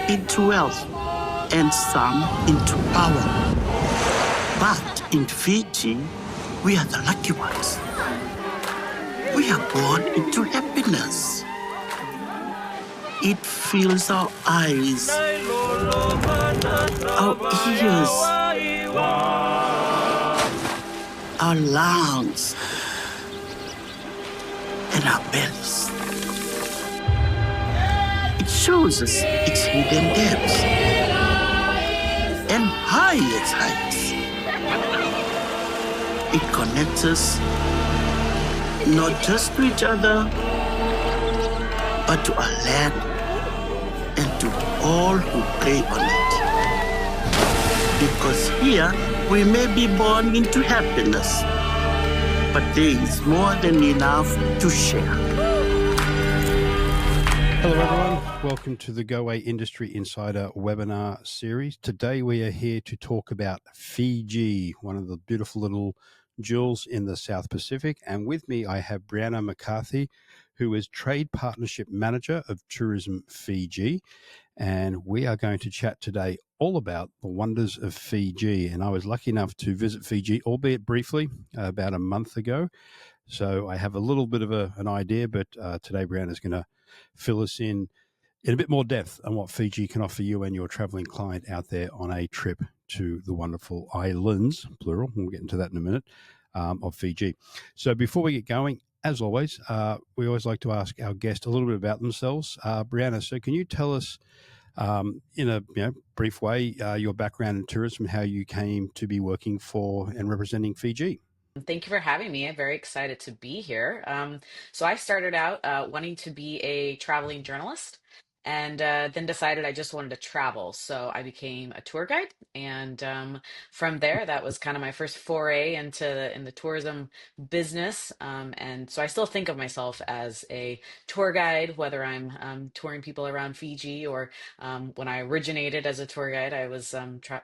into wealth, and some into power. But in Fiji, we are the lucky ones. We are born into happiness. It fills our eyes, our ears, our lungs, and our bellies. It shows us its hidden depths and highest heights. It connects us not just to each other, but to our land and to all who play on it. Because here we may be born into happiness, but there is more than enough to share. Hello everyone, welcome to the Goway Industry Insider webinar series. Today we are here to talk about Fiji, one of the beautiful little jewels in the South Pacific. And with me I have Brianna McCarthy, who is Trade Partnership Manager of Tourism Fiji. And we are going to chat today all about the wonders of Fiji. And I was lucky enough to visit Fiji, albeit briefly, about a month ago. So I have a little bit of an idea, but today Brianna is going to fill us in a bit more depth on what Fiji can offer you and your traveling client out there on a trip to the wonderful islands, plural, we'll get into that in a minute, of Fiji. So before we get going, as always, we always like to ask our guest a little bit about themselves. Brianna, so can you tell us in a brief way your background in tourism and how you came to be working for and representing Fiji? Thank you for having me. I'm very excited to be here. So I started out wanting to be a traveling journalist and then decided I just wanted to travel. So I became a tour guide. And from there, that was kind of my first foray in the tourism business. And so I still think of myself as a tour guide, whether I'm touring people around Fiji or when I originated as a tour guide, I was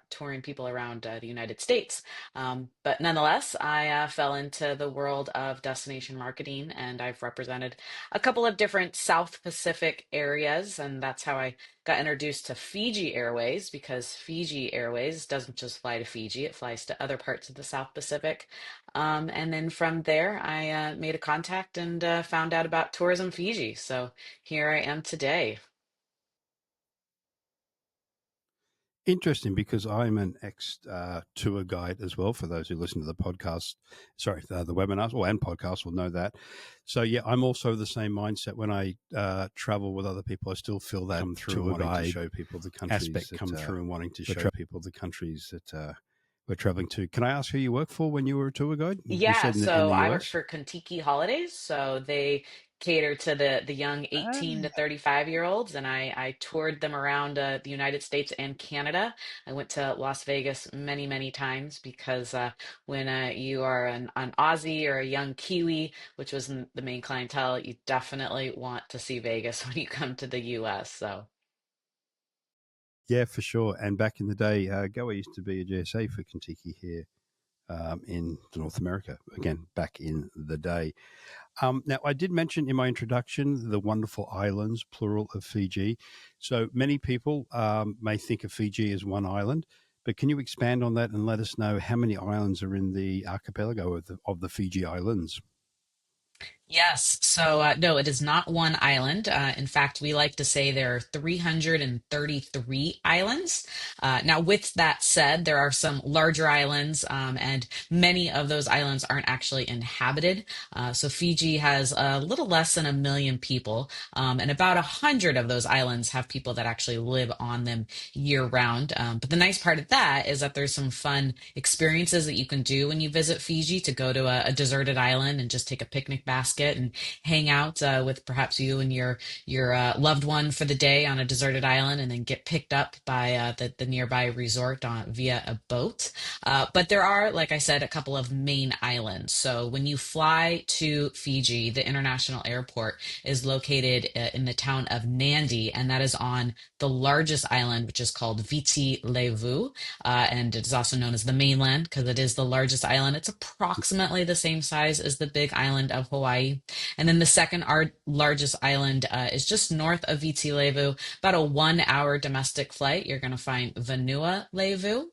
touring people around the United States. But nonetheless, I fell into the world of destination marketing, and I've represented a couple of different South Pacific areas, and that's how I got introduced to Fiji Airways, because Fiji Airways doesn't just fly to Fiji, it flies to other parts of the South Pacific. And then from there, I made a contact and found out about Tourism Fiji. So here I am today. Interesting, because I'm an ex-tour guide as well. For those who listen to the podcast, the webinars and podcasts will know that. So yeah, I'm also the same mindset when I travel with other people. I still feel that come through and wanting to show people the countries aspect come through and wanting to show people the countries that we're traveling to. Can I ask who you work for when you were a tour guide? Yeah, In so the I work US? for Kentucky Holidays. So they cater to the young 18 to 35-year-olds, and I toured them around the United States and Canada. I went to Las Vegas many, many times because when you are an Aussie or a young Kiwi, which was the main clientele, you definitely want to see Vegas when you come to the US. So. Yeah, for sure. And back in the day, Goway used to be a GSA for Kentucky here in North America, again, back in the day. Now, I did mention in my introduction the wonderful islands, plural, of Fiji. So many people may think of Fiji as one island, but can you expand on that and let us know how many islands are in the archipelago of the Fiji Islands? Yes. So, no, it is not one island. In fact, we like to say there are 333 islands. Now, with that said, there are some larger islands, and many of those islands aren't actually inhabited. So Fiji has a little less than 1 million people, and about 100 of those islands have people that actually live on them year round. But the nice part of that is that there's some fun experiences that you can do when you visit Fiji, to go to a deserted island and just take a picnic basket and hang out with perhaps you and your loved one for the day on a deserted island, and then get picked up by the nearby resort via a boat. But there are, like I said, a couple of main islands. So when you fly to Fiji, the international airport is located in the town of Nadi, and that is on the largest island, which is called Viti Levu, and it is also known as the mainland because it is the largest island. It's approximately the same size as the big island of Hawaii. Hawaii. And then the second largest island is just north of Viti Levu, about a 1 hour domestic flight. You're going to find Vanua Levu.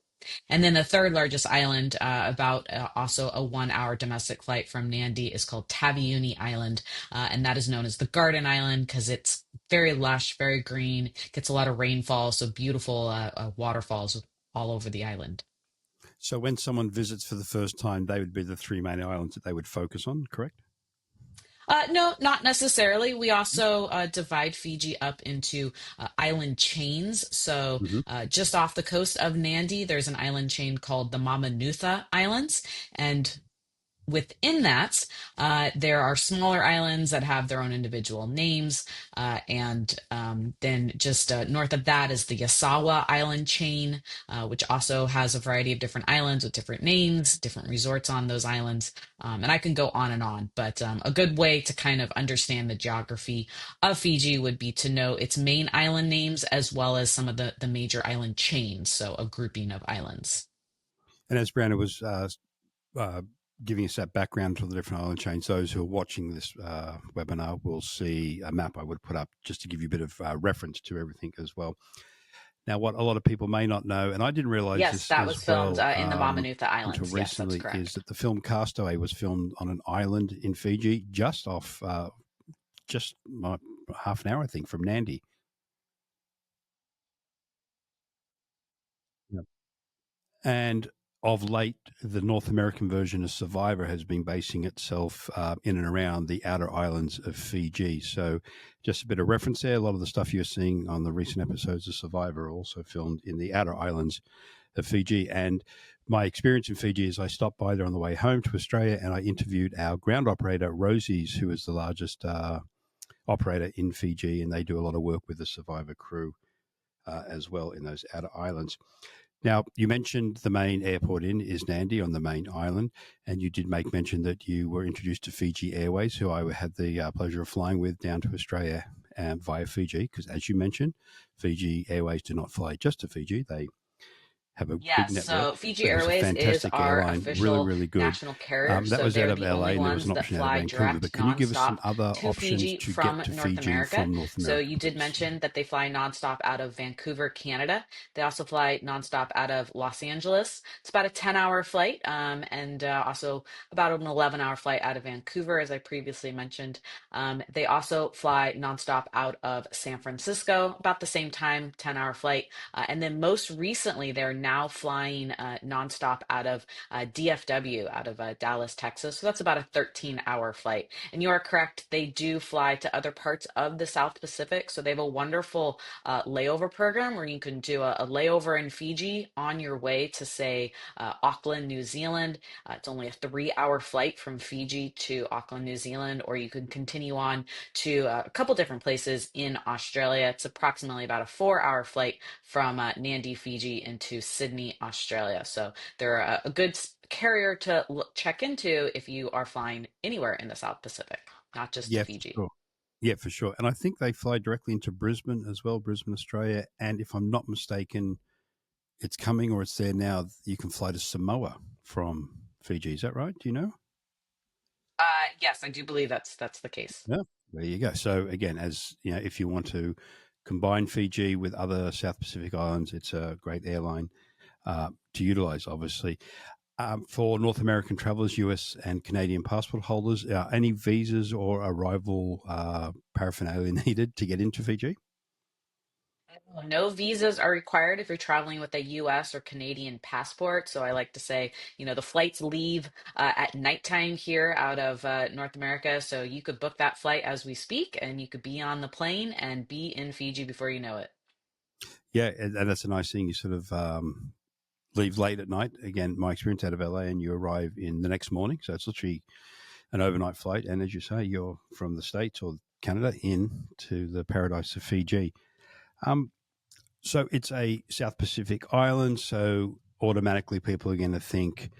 And then the third largest island, about also a 1 hour domestic flight from Nandi, is called Taveuni Island. And that is known as the Garden Island because it's very lush, very green, gets a lot of rainfall, so beautiful waterfalls all over the island. So when someone visits for the first time, they would be the three main islands that they would focus on, correct? No, not necessarily. We also divide Fiji up into island chains. So, Mm-hmm. just off the coast of Nandi, there's an island chain called the Mamanutha Islands. And within that, there are smaller islands that have their own individual names. And then just north of that is the Yasawa Island chain, which also has a variety of different islands with different names, different resorts on those islands. And I can go on and on, but a good way to kind of understand the geography of Fiji would be to know its main island names as well as some of the major island chains, so a grouping of islands. And as Brianna was giving us that background to the different island chains, those who are watching this webinar will see a map I would put up just to give you a bit of reference to everything as well. Now, what a lot of people may not know, and I didn't realize Yes, this that as was filmed well, in the Mamanutha Islands. until Yes, that's recently, correct. is that the film Castaway was filmed on an island in Fiji, just off just half an hour, I think, from Nandi. Yep. And of late, the North American version of Survivor has been basing itself in and around the outer islands of Fiji. So, just a bit of reference there. A lot of the stuff you're seeing on the recent episodes of Survivor are also filmed in the outer islands of Fiji. And my experience in Fiji is I stopped by there on the way home to Australia and I interviewed our ground operator, Rosie's, who is the largest operator in Fiji, and they do a lot of work with the Survivor crew as well in those outer islands. Now, you mentioned the main airport is Nandi on the main island, and you did make mention that you were introduced to Fiji Airways, who I had the pleasure of flying with down to Australia via Fiji, because as you mentioned, Fiji Airways do not fly just to Fiji. They have a big Yes, network. so Fiji It was a Airways is fantastic our airline, really, official really good. national carrier. That So was out they're of the LA, only and there was ones an that option out of fly Vancouver. But direct can you give us some nonstop other to options Fiji to from get to North Fiji America. from North So America, you did please? mention that they fly nonstop out of Vancouver, Canada. They also fly nonstop out of Los Angeles. It's about a 10-hour flight, and also about an 11-hour flight out of Vancouver, as I previously mentioned. They also fly nonstop out of San Francisco, about the same time, 10-hour flight. And then most recently, they're now flying nonstop out of DFW, out of Dallas, Texas. So that's about a 13-hour flight. And you are correct, they do fly to other parts of the South Pacific. So they have a wonderful layover program where you can do a layover in Fiji on your way to, say, Auckland, New Zealand. It's only a 3-hour flight from Fiji to Auckland, New Zealand, or you can continue on to a couple different places in Australia. It's approximately about a 4-hour flight from Nandi, Fiji into Sydney, Australia. So they're a good carrier to check into if you are flying anywhere in the South Pacific, not just to Yeah, for Fiji. sure. Yeah, for sure. And I think they fly directly into Brisbane as well, Brisbane, Australia. And if I'm not mistaken, it's coming or it's there now. You can fly to Samoa from Fiji. Is that right? Do you know? Yes, I do believe that's the case. Yeah. There you go. So again, as you know, if you want to combine Fiji with other South Pacific islands, it's a great airline to utilize, obviously. For North American travelers, US and Canadian passport holders, any visas or arrival paraphernalia needed to get into Fiji? No visas are required if you're traveling with a US or Canadian passport. So I like to say, the flights leave at nighttime here out of North America. So you could book that flight as we speak, and you could be on the plane and be in Fiji before you know it. Yeah, and that's a nice thing. You sort of leave late at night. Again, my experience out of LA, and you arrive in the next morning. So it's literally an overnight flight. And as you say, you're from the States or Canada in to the paradise of Fiji. So it's a South Pacific island. So automatically people are going to think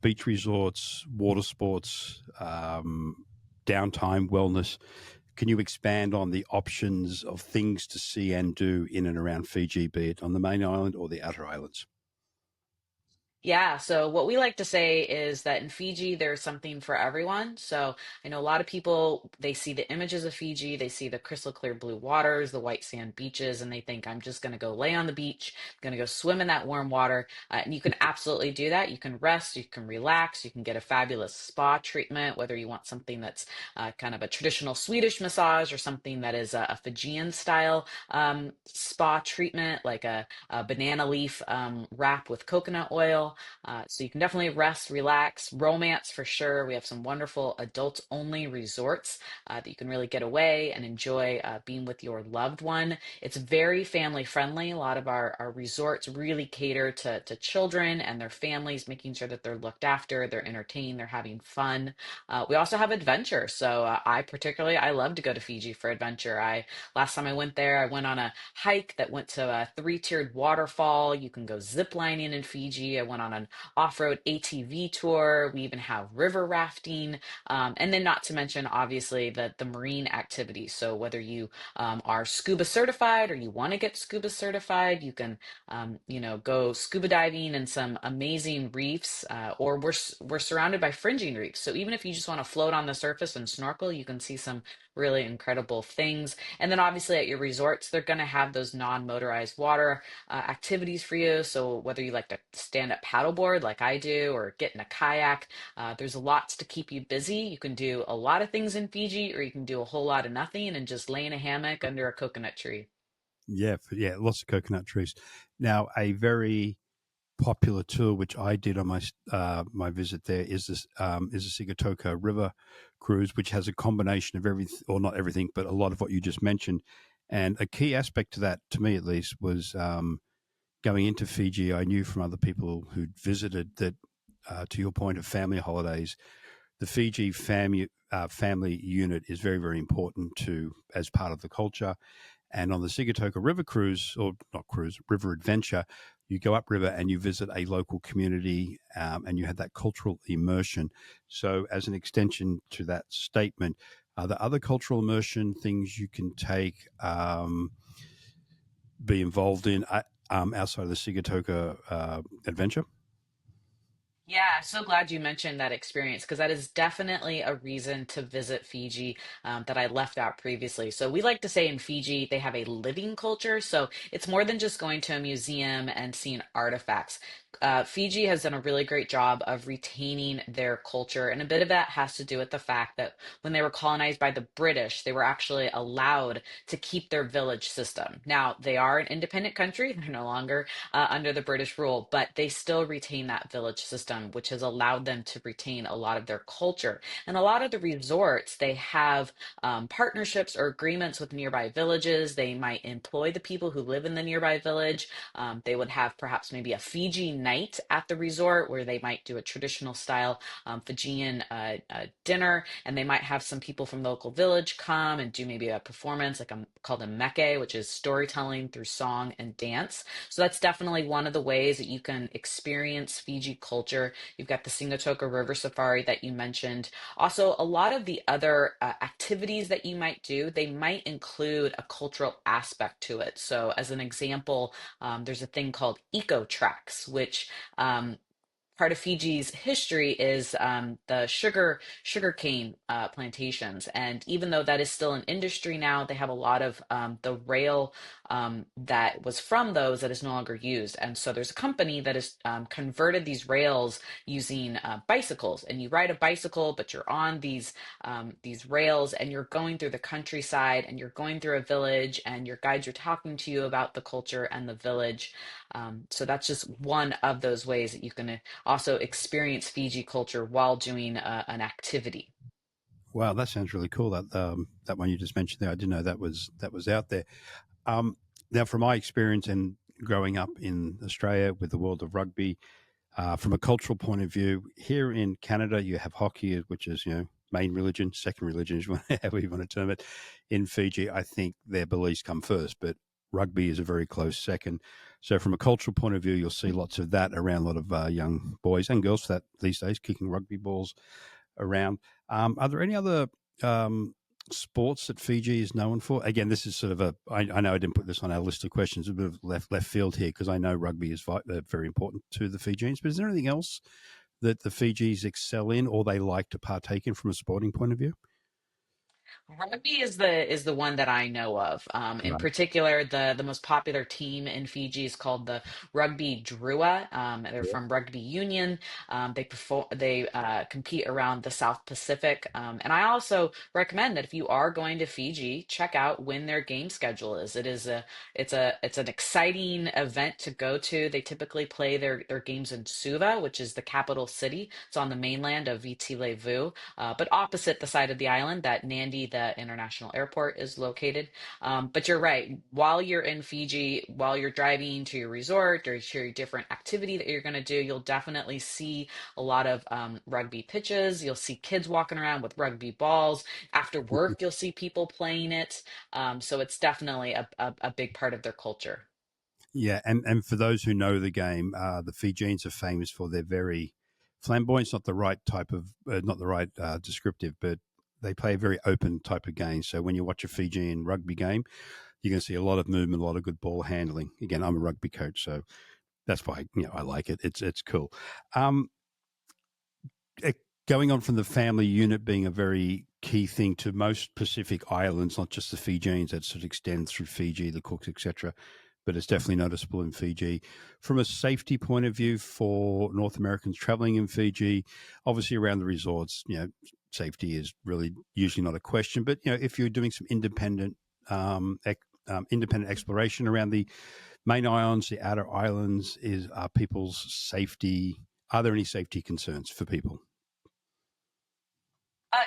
beach resorts, water sports, downtime, wellness. Can you expand on the options of things to see and do in and around Fiji, be it on the main island or the outer islands? Yeah, so what we like to say is that in Fiji, there's something for everyone. So I know a lot of people, they see the images of Fiji, they see the crystal clear blue waters, the white sand beaches, and they think, I'm just going to go lay on the beach, I'm going to go swim in that warm water. And you can absolutely do that. You can rest, you can relax, you can get a fabulous spa treatment, whether you want something that's kind of a traditional Swedish massage or something that is a Fijian style spa treatment, like a banana leaf wrap with coconut oil. So you can definitely rest, relax, romance for sure. We have some wonderful adults only resorts that you can really get away and enjoy being with your loved one. It's very family friendly. A lot of our resorts really cater to children and their families, making sure that they're looked after, they're entertained, they're having fun. We also have adventure. So I love to go to Fiji for adventure. I Last time I went there, I went on a hike that went to a three-tiered waterfall. You can go zip lining in Fiji. I went on an off-road ATV tour. We even have river rafting. And then not to mention, obviously, the marine activities. So whether you are scuba certified or you want to get scuba certified, you can, go scuba diving in some amazing reefs, or we're surrounded by fringing reefs. So even if you just want to float on the surface and snorkel, you can see some really incredible things. And then obviously at your resorts, they're going to have those non-motorized water activities for you. So whether you like to stand up paddleboard like I do or get in a kayak, there's lots to keep you busy. You can do a lot of things in Fiji, or you can do a whole lot of nothing and just lay in a hammock under a coconut tree. Yeah, yeah, lots of coconut trees. Now, a very popular tour which I did on my visit there is the Sigatoka River cruise, which has a combination of everything, or not everything, but a lot of what you just mentioned. And a key aspect to that, to me at least, was going into Fiji. I knew from other people who'd visited that, to your point of family holidays, the Fiji family unit is very, very important to as part of the culture. And on the Sigatoka River cruise, or not cruise, river adventure, you go upriver and you visit a local community, and you have that cultural immersion. So, as an extension to that statement, are there other cultural immersion things you can take, be involved in outside of the Sigatoka adventure? Yeah, so glad you mentioned that experience because that is definitely a reason to visit Fiji that I left out previously. So we like to say in Fiji they have a living culture. So it's more than just going to a museum and seeing artifacts. Fiji has done a really great job of retaining their culture, and a bit of that has to do with the fact that when they were colonized by the British, they were actually allowed to keep their village system. Now, they are an independent country, they're no longer under the British rule, but they still retain that village system, which has allowed them to retain a lot of their culture. And a lot of the resorts, they have partnerships or agreements with nearby villages. They might employ the people who live in the nearby village. They would have perhaps maybe a Fiji night at the resort where they might do a traditional style Fijian dinner, and they might have some people from the local village come and do maybe a performance like called a meke, which is storytelling through song and dance. So that's definitely one of the ways that you can experience Fiji culture. You've got the Singatoka River Safari that you mentioned. Also, a lot of the other activities that you might do, they might include a cultural aspect to it. So as an example, there's a thing called eco tracks, which part of Fiji's history is the sugarcane plantations, and even though that is still an industry now, they have a lot of the rail that was from those that is no longer used. And so there's a company that has converted these rails using bicycles, and you ride a bicycle, but you're on these rails, and you're going through the countryside, and you're going through a village, and your guides are talking to you about the culture and the village. So that's just one of those ways that you can also experience Fiji culture while doing an activity. Wow, that sounds really cool. That one you just mentioned there, I didn't know that was out there. Now, from my experience and growing up in Australia with the world of rugby, from a cultural point of view, here in Canada, you have hockey, which is main religion, second religion, however you want to term it. In Fiji, I think their beliefs come first, but rugby is a very close second. So, from a cultural point of view, you'll see lots of that around. A lot of young boys and girls that these days kicking rugby balls around. Are there any other sports that Fiji is known for? Again, this is sort of I know I didn't put this on our list of questions, a bit of left field here because I know rugby is very important to the Fijians. But is there anything else that the Fijis excel in or they like to partake in from a sporting point of view? Rugby is the one that I know of. In Right. particular, the most popular team in Fiji is called the Rugby Drua. They're Yeah. from Rugby Union. They compete around the South Pacific. And I also recommend that if you are going to Fiji, check out when their game schedule is. It's an exciting event to go to. They typically play their games in Suva, which is the capital city. It's on the mainland of Viti Levu, but opposite the side of the island that Nandi, the international airport, is located. But you're right. While you're in Fiji, while you're driving to your resort or to your different activity that you're going to do, you'll definitely see a lot of rugby pitches. You'll see kids walking around with rugby balls. After work, you'll see people playing it. So it's definitely a big part of their culture. Yeah, and for those who know the game, the Fijians are famous for their very flamboyant. It's not the right type of, not the right descriptive, but they play a very open type of game. So when you watch a Fijian rugby game, you're going to see a lot of movement, a lot of good ball handling. Again, I'm a rugby coach, so that's why I like it. It's cool. Um, Going on from the family unit being a very key thing to most Pacific islands, not just the Fijians, that sort of extends through Fiji, the Cooks, etc. But it's definitely noticeable in Fiji. From a safety point of view for North Americans traveling in Fiji, obviously around the resorts, safety is really usually not a question. But if you're doing some independent exploration around the main islands, the outer islands, are people's safety? Are there any safety concerns for people?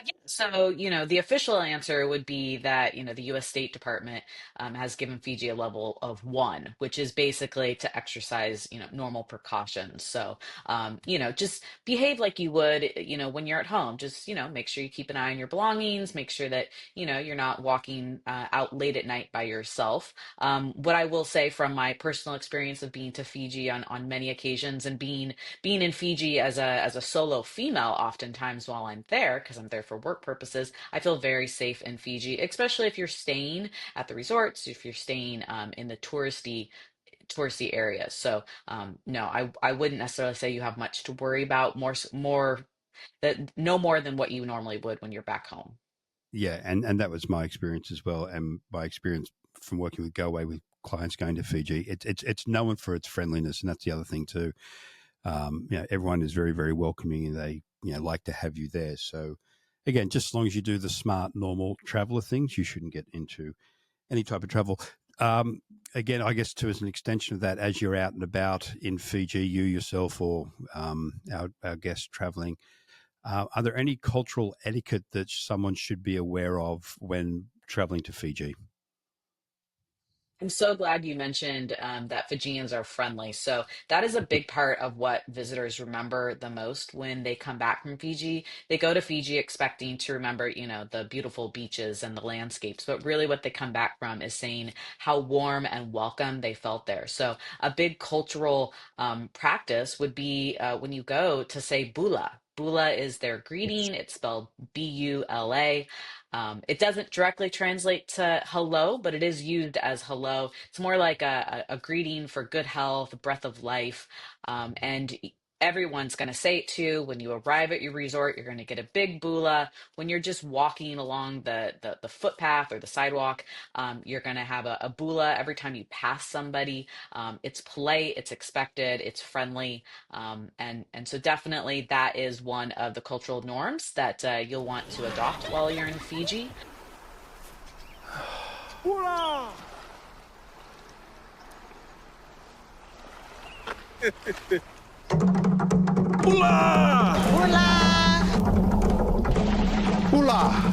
Yeah, so, the official answer would be that, the US State Department has given Fiji a level of 1, which is basically to exercise, normal precautions. So, just behave like you would, when you're at home. Just, make sure you keep an eye on your belongings, make sure that, you're not walking out late at night by yourself. What I will say from my personal experience of being to Fiji on many occasions and being in Fiji as a solo female, oftentimes while I'm there, because I'm there for work purposes, I feel very safe in Fiji, especially if you're staying at the resorts, if you're staying in the touristy areas. So no, I wouldn't necessarily say you have much to worry about. More that no more than what you normally would when you're back home. Yeah, and that was my experience as well, and my experience from working with Goway with clients going to Fiji. It's known for its friendliness, and that's the other thing too. Everyone is very, very welcoming, and they like to have you there. So again, just as long as you do the smart, normal traveler things, you shouldn't get into any type of trouble. Again, I guess too, as an extension of that, as you're out and about in Fiji, you yourself or our guests traveling, are there any cultural etiquette that someone should be aware of when traveling to Fiji? I'm so glad you mentioned that Fijians are friendly. So that is a big part of what visitors remember the most when they come back from Fiji. They go to Fiji expecting to remember, the beautiful beaches and the landscapes, but really what they come back from is saying how warm and welcome they felt there. So a big cultural practice would be when you go to say bula. Bula is their greeting. It's spelled Bula. It doesn't directly translate to hello, but it is used as hello. It's more like a greeting for good health, breath of life. And everyone's going to say it too. When you arrive at your resort, you're going to get a big bula. When you're just walking along the footpath or the sidewalk, you're going to have a bula every time you pass somebody. It's polite, it's expected, it's friendly. And so definitely that is one of the cultural norms that you'll want to adopt while you're in Fiji. Hola! Hola! Hula!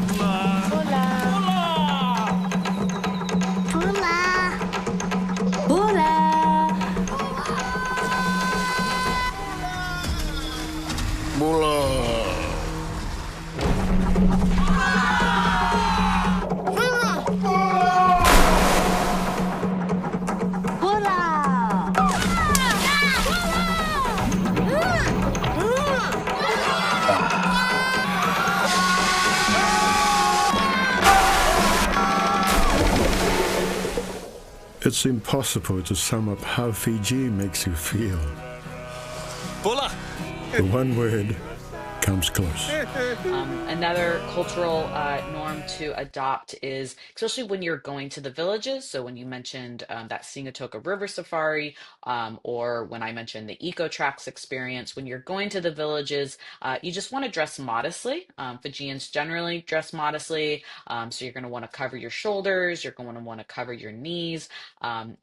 It's impossible to sum up how Fiji makes you feel. Bula! The one word comes close. Another cultural norm to adopt is, especially when you're going to the villages. So when you mentioned that Singatoka River Safari, or when I mentioned the Eco Tracks experience, when you're going to the villages, you just want to dress modestly. Fijians generally dress modestly. So you're going to want to cover your shoulders. You're going to want to cover your knees.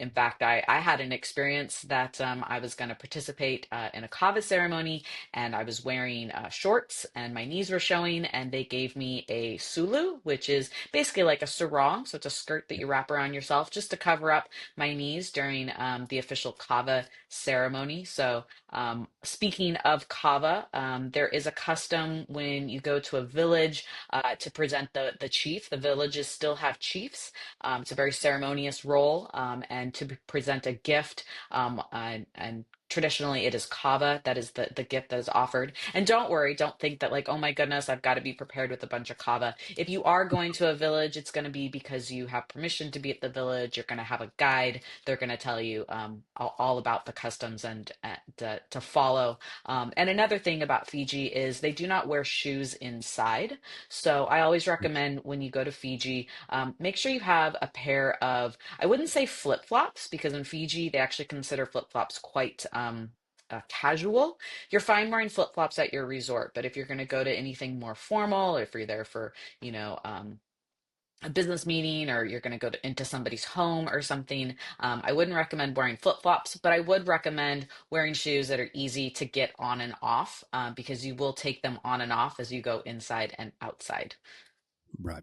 In fact, I had an experience that I was going to participate in a kava ceremony, and I was wearing shorts and my knees were showing, and they gave me a sulu, which is basically like a sarong. So it's a skirt that you wrap around yourself just to cover up my knees during the official kava ceremony. So speaking of kava, there is a custom when you go to a village to present the chief. The villages still have chiefs. It's a very ceremonious role, and to present a gift, and traditionally it is kava that is the gift that is offered. And don't worry, don't think that like, oh my goodness, I've got to be prepared with a bunch of kava. If you are going to a village, it's going to be because you have permission to be at the village. You're going to have a guide. They're going to tell you all about the customs and to follow. And another thing about Fiji is they do not wear shoes inside. So I always recommend when you go to Fiji, make sure you have a pair of, I wouldn't say flip-flops, because in Fiji they actually consider flip-flops quite casual. You're fine wearing flip-flops at your resort, but if you're going to go to anything more formal, if you're there for, a business meeting, or you're going to into somebody's home or something, I wouldn't recommend wearing flip-flops, but I would recommend wearing shoes that are easy to get on and off, because you will take them on and off as you go inside and outside. Right.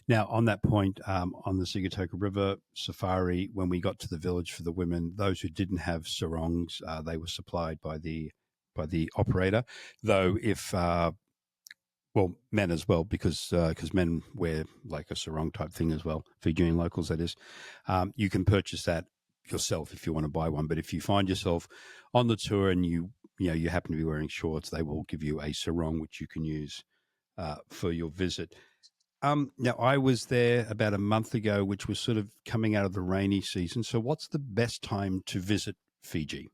Now, on that point, on the Sigatoka River Safari, when we got to the village for the women, those who didn't have sarongs, they were supplied by the operator. Though, if men as well, because men wear like a sarong type thing as well, Fijian locals, that is. You can purchase that yourself if you want to buy one. But if you find yourself on the tour and you happen to be wearing shorts, they will give you a sarong which you can use for your visit. Now, I was there about a month ago, which was sort of coming out of the rainy season. So what's the best time to visit Fiji?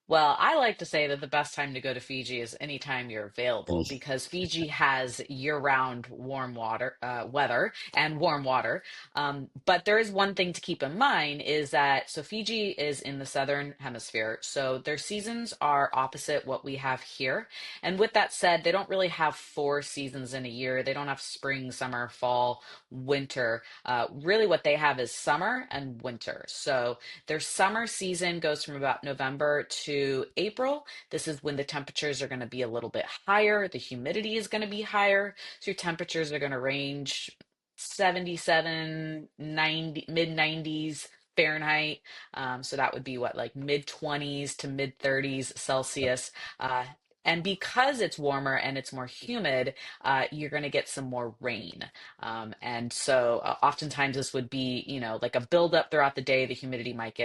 Well, I like to say that the best time to go to Fiji is anytime you're available, because Fiji has year-round warm weather and warm water. But there is one thing to keep in mind is that, so Fiji is in the southern hemisphere, so their seasons are opposite what we have here. And with that said, they don't really have 4 seasons in a year. They don't have spring, summer, fall, winter. Really what they have is summer and winter. So their summer season goes from about November to April. This is when the temperatures are going to be a little bit higher. The humidity is going to be higher. So your temperatures are going to range 77, 90, mid 90s Fahrenheit. So that would be what, like mid 20s to mid 30s Celsius. And because it's warmer and it's more humid, you're going to get some more rain. And so oftentimes this would be, like a buildup throughout the day. The humidity might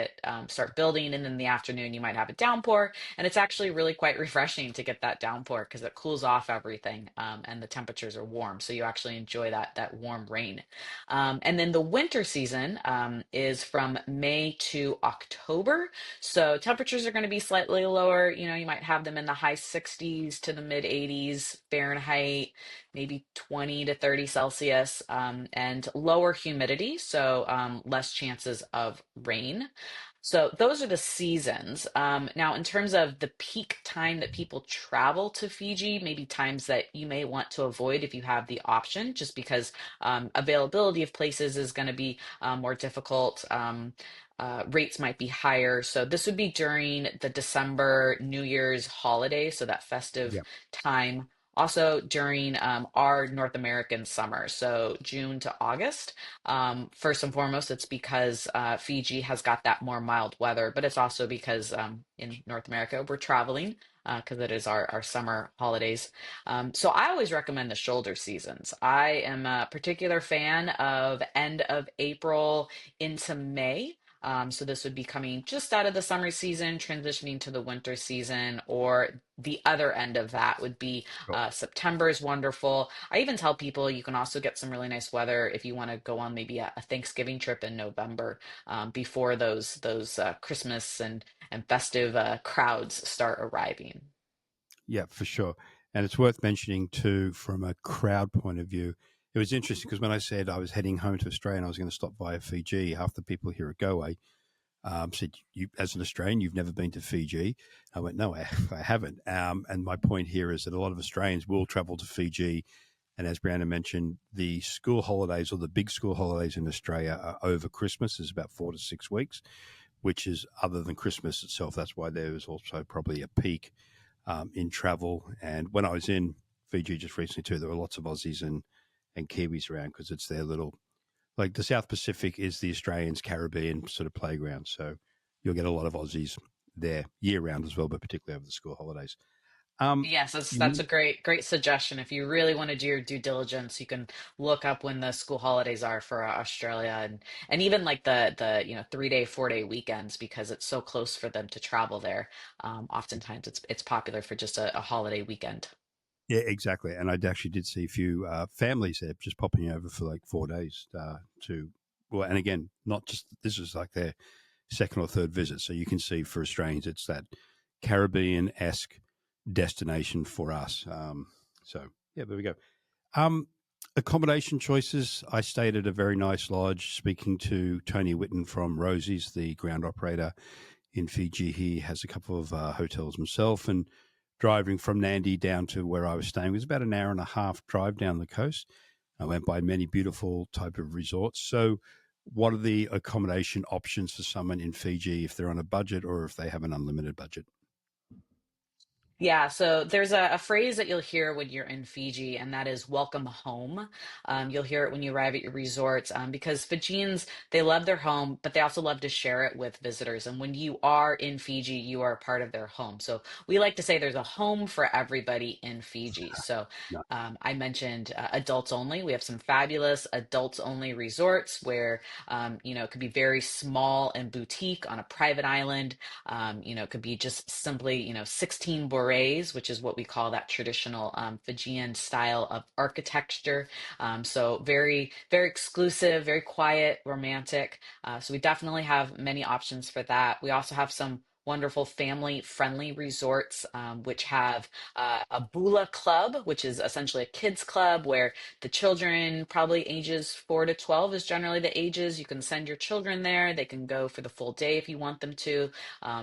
start building, and in the afternoon you might have a downpour. And it's actually really quite refreshing to get that downpour because it cools off everything, and the temperatures are warm. So you actually enjoy that warm rain. And then the winter season is from May to October. So temperatures are going to be slightly lower. You might have them in the high 60s to the mid 80s Fahrenheit, maybe 20 to 30 Celsius, and lower humidity, so less chances of rain. So those are the seasons. Now, in terms of the peak time that people travel to Fiji, maybe times that you may want to avoid if you have the option, just because availability of places is going to be more difficult. Rates might be higher. So this would be during the December New Year's holiday, so that festive time. Also during our North American summer, so June to August. First and foremost, it's because Fiji has got that more mild weather, but it's also because in North America we're traveling, because it is our summer holidays. So I always recommend the shoulder seasons. I am a particular fan of end of April into May. So this would be coming just out of the summer season, transitioning to the winter season, or the other end of that would be Sure. September is wonderful. I even tell people you can also get some really nice weather if you want to go on maybe a Thanksgiving trip in November, before those Christmas and festive crowds start arriving. Yeah, for sure. And it's worth mentioning too, from a crowd point of view. It was interesting because when I said I was heading home to Australia and I was going to stop via Fiji, half the people here at Goway said, "You, as an Australian, you've never been to Fiji." I went, "No, I haven't." And my point here is that a lot of Australians will travel to Fiji. And as Brianna mentioned, the school holidays or the big school holidays in Australia are over Christmas, is about 4 to 6 weeks, which is other than Christmas itself. That's why there is also probably a peak in travel. And when I was in Fiji just recently too, there were lots of Aussies and Kiwis around because it's their little, like the South Pacific is the Australians' Caribbean sort of playground. So you'll get a lot of Aussies there year round as well, but particularly over the school holidays. Yes, that's You, a great suggestion. If you really want to do your due diligence, you can look up when the school holidays are for Australia, and even like the 3 day, 4 day weekends, because it's so close for them to travel there. Oftentimes it's popular for just a holiday weekend. yeah, exactly. And I actually did see a few families there just popping over for like 4 days to, well, and again, not just, this is like their second or third visit. So you can see for Australians, it's that Caribbean esque destination for us. So yeah, there we go. Um, Accommodation choices. I stayed at a very nice lodge. Speaking to Tony Witten from Rosie's, the ground operator in Fiji, he has a couple of hotels himself. And driving from Nandi down to where I was staying was about an hour and a half drive down the coast. I went by many beautiful type of resorts. So, what are the accommodation options for someone in Fiji if they're on a budget or if they have an unlimited budget? Yeah, so there's a phrase that you'll hear when you're in Fiji, and that is welcome home. You'll hear it when you arrive at your resorts, because Fijians, they love their home, but they also love to share it with visitors. And when you are in Fiji, you are a part of their home. So we like to say there's a home for everybody in Fiji. So No. I mentioned adults only. We have some fabulous adults only resorts where, it could be very small and boutique on a private island. It could be just simply, 16 borets, which is what we call that traditional Fijian style of architecture. So very, very exclusive, very quiet, romantic. So we definitely have many options for that. We also have some wonderful family friendly resorts, which have a bula club, which is essentially a kids club where the children, probably ages 4 to 12 is generally the ages. You can send your children there. They can go for the full day if you want them to.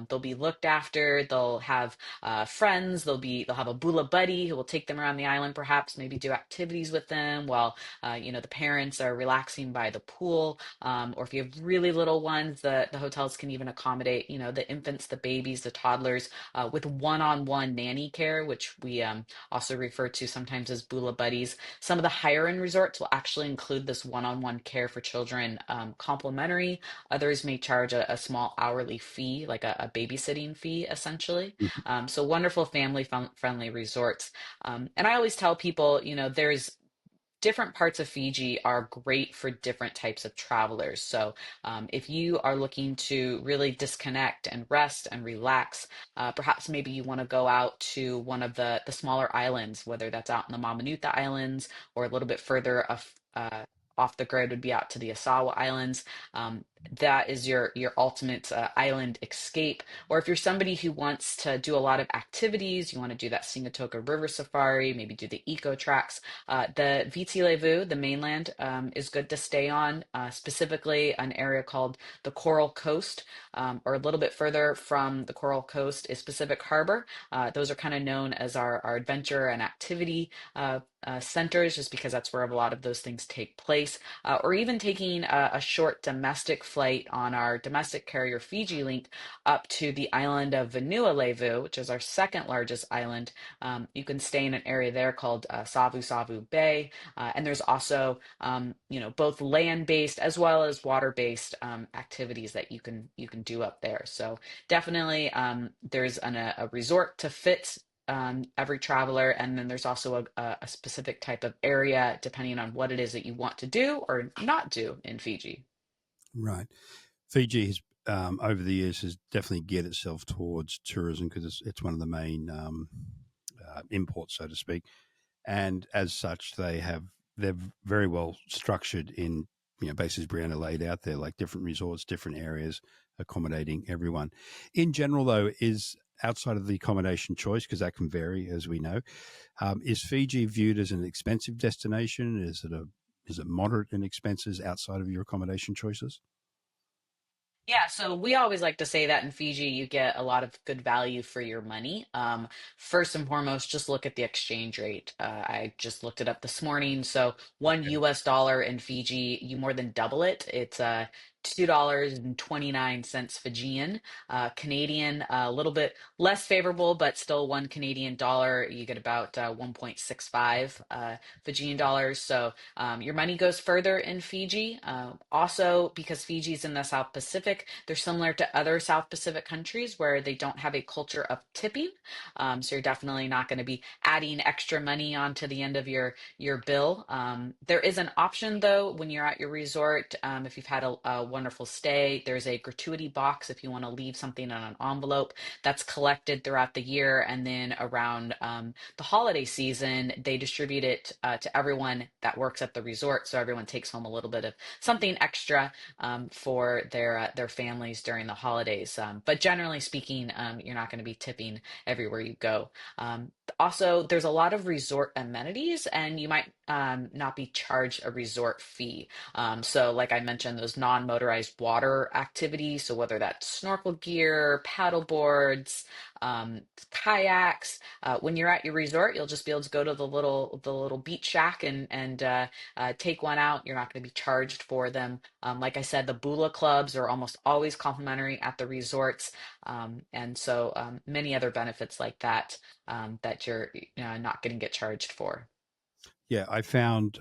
They'll be looked after. They'll have friends. They'll have a bula buddy who will take them around the island, perhaps maybe do activities with them while the parents are relaxing by the pool. Or if you have really little ones, the hotels can even accommodate the infants, the babies, the toddlers, with one-on-one nanny care, which we also refer to sometimes as bula buddies. Some of the higher end resorts will actually include this one-on-one care for children, complimentary. Others may charge a small hourly fee, like a babysitting fee, essentially. Mhm. So wonderful family friendly resorts. And I always tell people, there's different parts of Fiji are great for different types of travelers. So, if you are looking to really disconnect and rest and relax, perhaps maybe you want to go out to one of the smaller islands, whether that's out in the Mamanuca Islands or a little bit further off the grid would be out to the Asawa Islands. That is your ultimate island escape. Or if you're somebody who wants to do a lot of activities, you want to do that Singatoka River Safari, maybe do the eco tracks, the Viti Levu, the mainland, is good to stay on, specifically an area called the Coral Coast, or a little bit further from the Coral Coast is Pacific Harbor. Those are kind of known as our adventure and activity centers, just because that's where a lot of those things take place. Or even taking a short domestic flight on our domestic carrier Fiji Link up to the island of Vanua Levu, which is our second largest island. You can stay in an area there called Savu Savu Bay, and there's also both land-based as well as water-based activities that you can do up there. So definitely, there's a resort to fit every traveler, and then there's also a specific type of area depending on what it is that you want to do or not do in Fiji. Right. Fiji has over the years has definitely geared itself towards tourism because it's one of the main imports, so to speak. And as such, they're very well structured in bases Brianna laid out there, like different resorts, different areas, accommodating everyone. In general, though, is outside of the accommodation choice because that can vary, as we know. Is Fiji viewed as an expensive destination? Is it moderate in expenses outside of your accommodation choices? Yeah, so we always like to say that in Fiji, you get a lot of good value for your money. First and foremost, just look at the exchange rate. I just looked it up this morning. So one US dollar in Fiji, you more than double it. It's $2.29 Fijian. Canadian, a little bit less favorable, but still one Canadian dollar. You get about 1.65 Fijian dollars. So your money goes further in Fiji. Also, because Fiji's in the South Pacific, they're similar to other South Pacific countries where they don't have a culture of tipping. So you're definitely not going to be adding extra money onto the end of your bill. There is an option though when you're at your resort. If you've had a wonderful stay, there's a gratuity box if you want to leave something in an envelope that's collected throughout the year, and then around the holiday season, they distribute it to everyone that works at the resort, so everyone takes home a little bit of something extra for their families during the holidays. But generally speaking, you're not going to be tipping everywhere you go. Also, there's a lot of resort amenities, and you might not be charged a resort fee. So, like I mentioned, those non-motorized water activities. So, whether that's snorkel gear, paddle boards, kayaks. When you're at your resort, you'll just be able to go to the little beach shack and take one out. You're not going to be charged for them. Like I said, the bula clubs are almost always complimentary at the resorts, and so many other benefits like that that you're not going to get charged for. Yeah, I found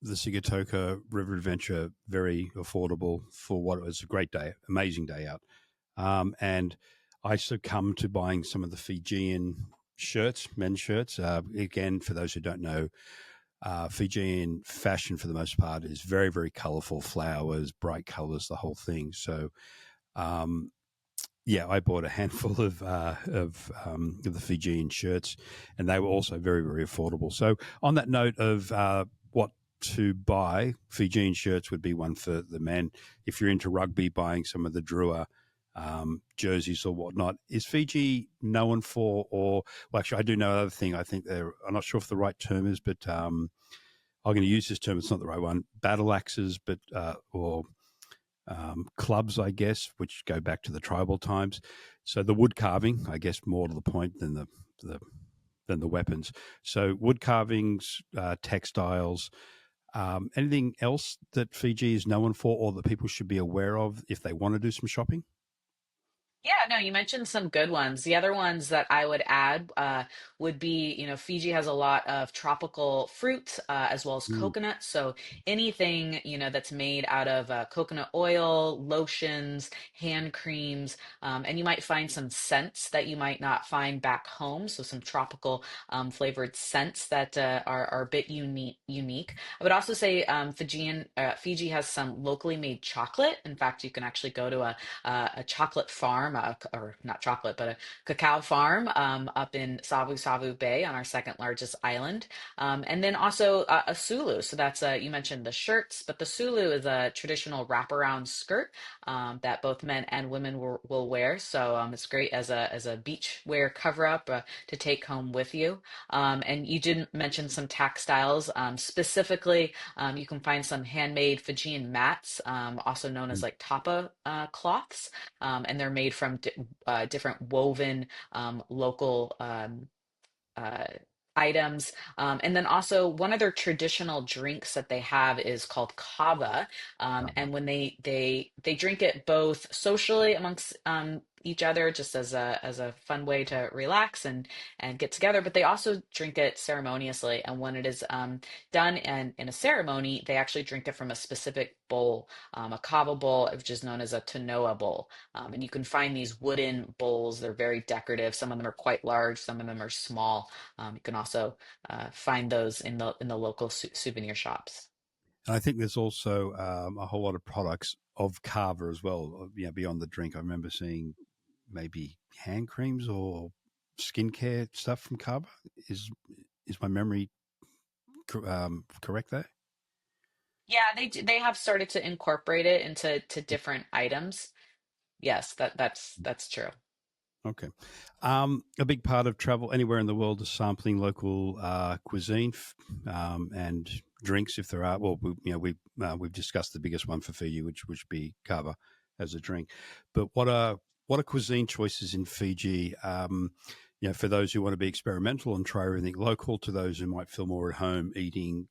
the Sigatoka River Adventure very affordable for what it was a great day, amazing day out. And I succumbed to buying some of the Fijian shirts, men's shirts. Again, for those who don't know, Fijian fashion for the most part is very, very colorful, flowers, bright colors, the whole thing. So, um, yeah, I bought a handful of the Fijian shirts, and they were also very, very affordable. So, on that note of what to buy, Fijian shirts would be one for the men. If you're into rugby, buying some of the Drua jerseys or whatnot. Is Fiji known for, or well, actually, I do know another thing. I think I'm not sure if the right term is, but I'm going to use this term. It's not the right one. Battle axes, but or clubs, I guess, which go back to the tribal times. So the wood carving, I guess, more to the point than the weapons. So wood carvings, textiles. Anything else that Fiji is known for, or that people should be aware of if they want to do some shopping? Yeah, no, you mentioned some good ones. The other ones that I would add would be, Fiji has a lot of tropical fruits as well as Mm, coconut. So anything, that's made out of coconut oil, lotions, hand creams, and you might find some scents that you might not find back home. So some tropical flavored scents that are a bit unique. I would also say Fiji has some locally made chocolate. In fact, you can actually go to a chocolate farm, or not chocolate, but a cacao farm up in Savu Savu Bay on our second largest island. And then also a Sulu. So that's, you mentioned the shirts, but the Sulu is a traditional wraparound skirt that both men and women will wear. So it's great as a beach wear cover up to take home with you. And you did mention some textiles. Specifically, you can find some handmade Fijian mats, also known as mm. like tapa cloths, and they're made from different woven local uh, items. And then also one of their traditional drinks that they have is called kava. And when they drink it both socially amongst each other, just as a fun way to relax and get together, but they also drink it ceremoniously. And when it is done in a ceremony, they actually drink it from a specific bowl, a kava bowl, which is known as a tanoa bowl. And you can find these wooden bowls. They're very decorative. Some of them are quite large. Some of them are small. You can also find those in the local souvenir shops. And I think there's also a whole lot of products of kava as well, beyond the drink. I remember seeing maybe hand creams or skincare stuff from kava. Is my memory correct there? Yeah, they have started to incorporate it into different items. Yes, that's true. Okay. A big part of travel anywhere in the world is sampling local cuisine and drinks, if there are. Well, we've discussed the biggest one for Fiji, which would be kava as a drink. But what are cuisine choices in Fiji? For those who want to be experimental and try everything local, to those who might feel more at home eating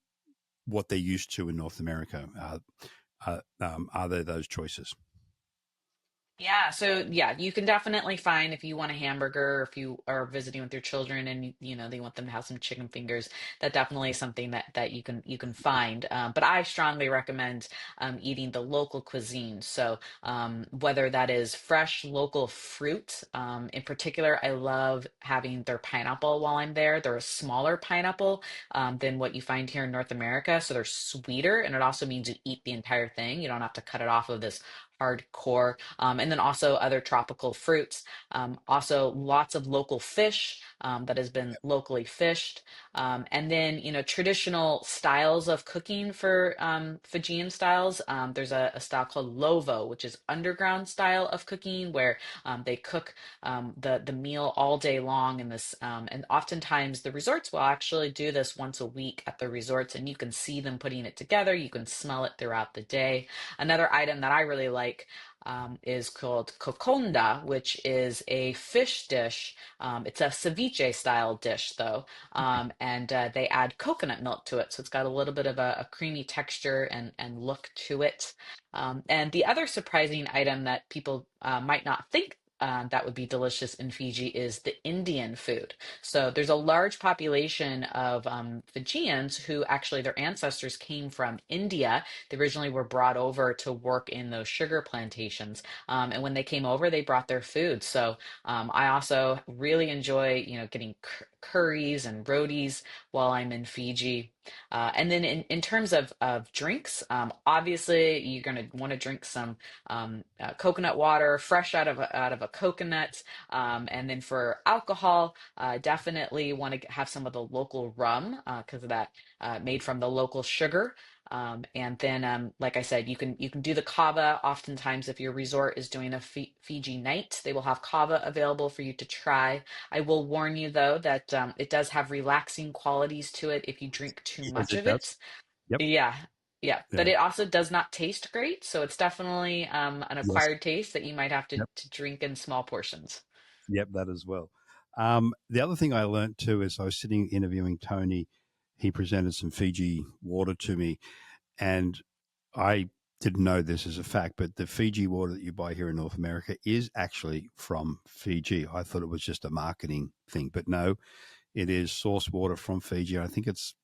what they're used to in North America. Are there those choices? Yeah, so yeah, you can definitely find if you want a hamburger, or if you are visiting with your children and they want them to have some chicken fingers, that definitely is something that you can find. But I strongly recommend eating the local cuisine. So whether that is fresh local fruit, in particular, I love having their pineapple while I'm there. They're a smaller pineapple than what you find here in North America, so they're sweeter, and it also means you eat the entire thing. You don't have to cut it off of this hardcore. And then also other tropical fruits. Also, lots of local fish that has been locally fished. And then, traditional styles of cooking for Fijian styles. There's a style called lovo, which is underground style of cooking where they cook the meal all day long in this. And oftentimes the resorts will actually do this once a week at the resorts, and you can see them putting it together. You can smell it throughout the day. Another item that I really like is called kokonda, which is a fish dish. It's a ceviche style dish, though, and they add coconut milk to it, so it's got a little bit of a creamy texture and look to it. And the other surprising item that people might not think that would be delicious in Fiji is the Indian food. So there's a large population of Fijians who actually their ancestors came from India. They originally were brought over to work in those sugar plantations. And when they came over, they brought their food. So I also really enjoy, getting curries and rotis while I'm in Fiji. And then in terms of drinks, obviously you're going to want to drink some coconut water fresh out of a coconut. And then for alcohol, definitely want to have some of the local rum because of that made from the local sugar. And then, like I said, you can do the kava. Oftentimes, if your resort is doing a Fiji night, they will have kava available for you to try. I will warn you though that it does have relaxing qualities to it if you drink too Yes, much it of does. it. Yep. Yeah, yeah, but Yeah. it also does not taste great, so it's definitely an Yes. acquired taste that you might have to Yep. to drink in small portions. Yep. That as well. The other thing I learned too is I was sitting interviewing Tony. He presented some Fiji water to me, and I didn't know this as a fact, but the Fiji water that you buy here in North America is actually from Fiji. I thought it was just a marketing thing, but no, it is source water from Fiji. I think it's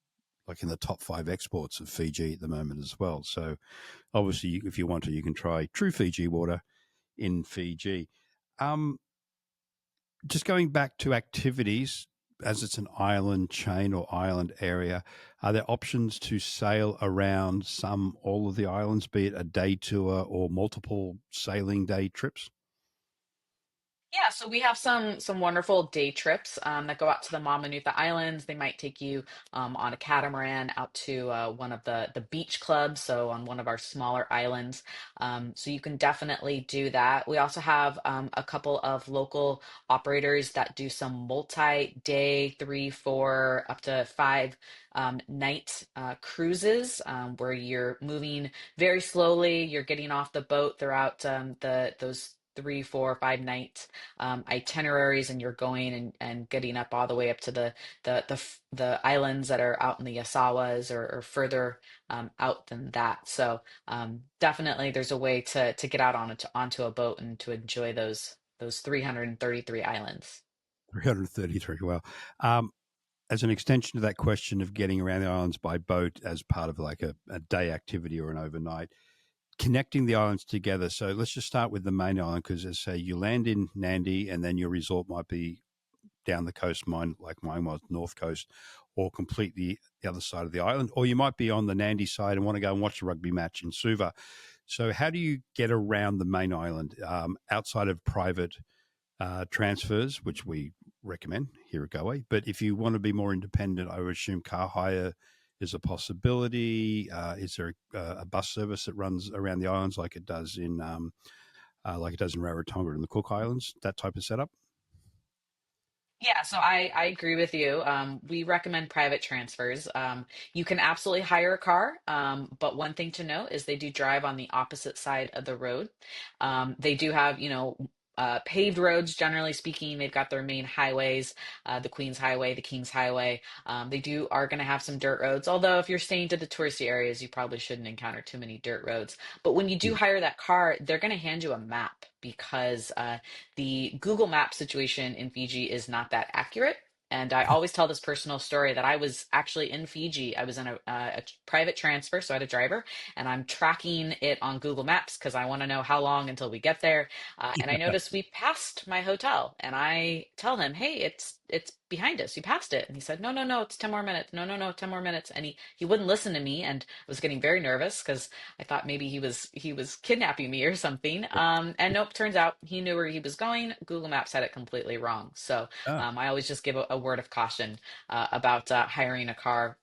like in the top 5 exports of Fiji at the moment as well. So obviously, if you want to, you can try true Fiji water in Fiji. Um, just going back to activities, as it's an island chain or island area, are there options to sail around all of the islands, be it a day tour or multiple sailing day trips? Yeah, so we have some wonderful day trips that go out to the Mamanuca Islands. They might take you on a catamaran out to one of the beach clubs, so on one of our smaller islands. So you can definitely do that. We also have a couple of local operators that do some multi-day, 3, 4, up to 5 night cruises where you're moving very slowly. You're getting off the boat throughout those 3, 4, 5 nights itineraries, and you're going and getting up all the way up to the islands that are out in the Yasawas or further out than that. So definitely, there's a way to get out onto a boat and to enjoy those 333 islands. 333. Well, um, as an extension to that question of getting around the islands by boat as part of like a day activity or an overnight, connecting the islands together. So let's just start with the main island because, as I say, you land in Nandi and then your resort might be down the coast, mine was north coast, or completely the other side of the island, or you might be on the Nandi side and want to go and watch a rugby match in Suva. So how do you get around the main island outside of private transfers, which we recommend here at Goway? But if you want to be more independent, I would assume car hire is a possibility. Is there a bus service that runs around the islands like it does in Rarotonga and the Cook Islands? That type of setup. Yeah, so I agree with you. We recommend private transfers. You can absolutely hire a car, but one thing to note is they do drive on the opposite side of the road. They do have, paved roads, generally speaking. They've got their main highways, the Queen's Highway, the King's Highway. Are going to have some dirt roads, although if you're staying to the touristy areas, you probably shouldn't encounter too many dirt roads. But when you do hire that car, they're going to hand you a map because the Google Map situation in Fiji is not that accurate. And I always tell this personal story that I was actually in Fiji. I was in a private transfer, so I had a driver, and I'm tracking it on Google Maps because I want to know how long until we get there. And I noticed we passed my hotel, and I tell him, "Hey, it's behind us. You passed it." And he said, "No, no, no, it's 10 more minutes. No, no, no, 10 more minutes." And he wouldn't listen to me, and I was getting very nervous because I thought maybe he was kidnapping me or something. And nope, turns out he knew where he was going. Google Maps had it completely wrong. So Ah, I always just give a word of caution about hiring a car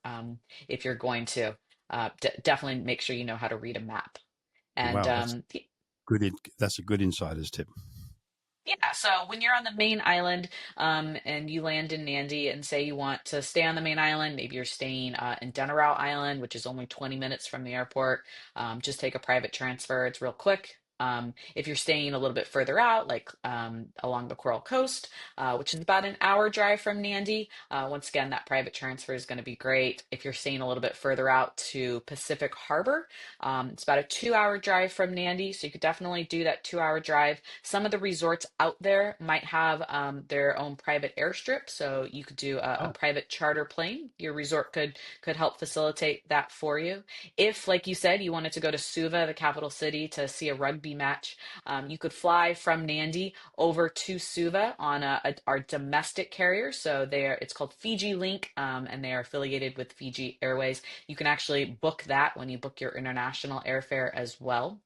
if you're going to. Definitely make sure you know how to read a map. And wow, that's good. That's a good insider's tip. yeah, so when you're on the main island and you land in Nandi and say you want to stay on the main island, maybe you're staying in Denarau Island, which is only 20 minutes from the airport, just take a private transfer. It's real quick. If you're staying a little bit further out, like along the Coral Coast, which is about an hour drive from Nandi, once again, that private transfer is going to be great. If you're staying a little bit further out to Pacific Harbor, it's about a 2 hour drive from Nandi, so you could definitely do that 2 hour drive. Some of the resorts out there might have their own private airstrip, so you could do a Oh, private charter plane. Your resort could help facilitate that for you. If, like you said, you wanted to go to Suva, the capital city, to see a rugby match, you could fly from Nandi over to Suva on our domestic carrier. So it's called Fiji Link, and they are affiliated with Fiji Airways. You can actually book that when you book your international airfare as well.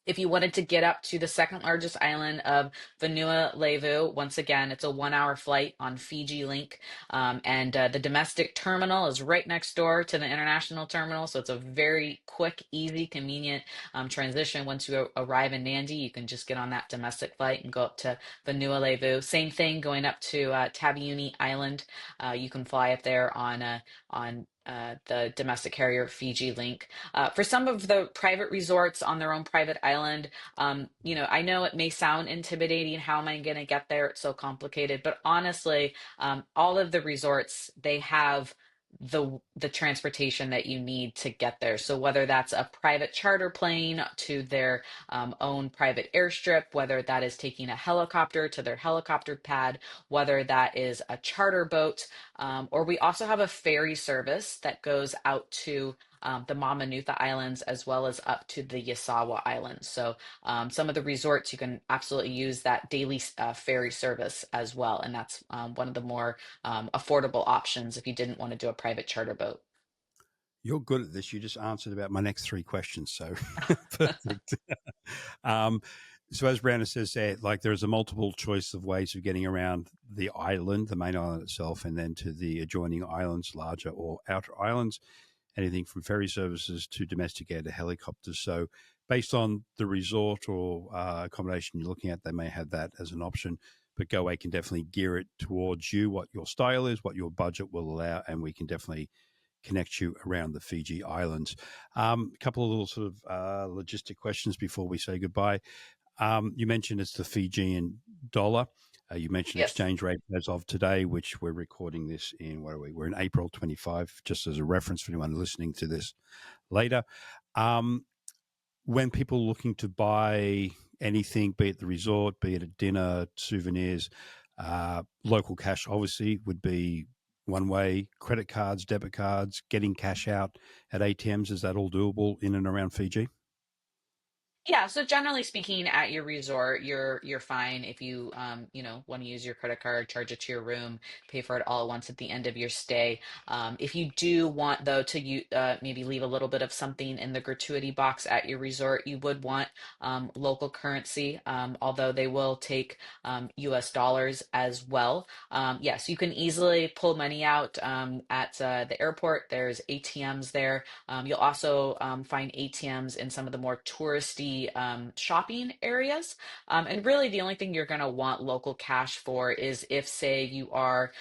If you wanted to get up to the second largest island of Vanua Levu, once again, it's a 1 hour flight on Fiji Link. And the domestic terminal is right next door to the international terminal. So it's a very quick, easy, convenient transition. Once you arrive in Nandi, you can just get on that domestic flight and go up to Vanua Levu. Same thing going up to Tabiuni Island. You can fly up there on the domestic carrier Fiji Link. For some of the private resorts on their own private island, I know it may sound intimidating. How am I going to get there? It's so complicated. But honestly, all of the resorts, they have the transportation that you need to get there. So whether that's a private charter plane to their own private airstrip, whether that is taking a helicopter to their helicopter pad, whether that is a charter boat, or we also have a ferry service that goes out to the Mamanuca Islands as well as up to the Yasawa Islands. So some of the resorts you can absolutely use that daily ferry service as well, and that's one of the more affordable options if you didn't want to do a private charter boat. you're good at this. You just answered about my next three questions. So perfect. um, so as Brandon says there, like there's a multiple choice of ways of getting around the island, the main island itself, and then to the adjoining islands, larger or outer islands, anything from ferry services to domesticated helicopters. So based on the resort or accommodation you're looking at, they may have that as an option. But Goway can definitely gear it towards you, what your style is, what your budget will allow, and we can definitely connect you around the Fiji Islands. A couple of little sort of logistic questions before we say goodbye. You mentioned it's the Fijian dollar. You mentioned Yes. exchange rate as of today, which we're recording this in, what are we? We're in April 25, just as a reference for anyone listening to this later. When people are looking to buy anything, be it the resort, be it a dinner, souvenirs, local cash obviously would be one way. Credit cards, debit cards, getting cash out at ATMs, is that all doable in and around Fiji? Yeah, so generally speaking, at your resort, you're fine if you want to use your credit card, charge it to your room, pay for it all at once at the end of your stay. If you do want though to maybe leave a little bit of something in the gratuity box at your resort, you would want local currency, although they will take U.S. dollars as well. Yes, you can easily pull money out at the airport. There's ATMs there. You'll also find ATMs in some of the more touristy shopping areas. And really, the only thing you're going to want local cash for is if, say, you are,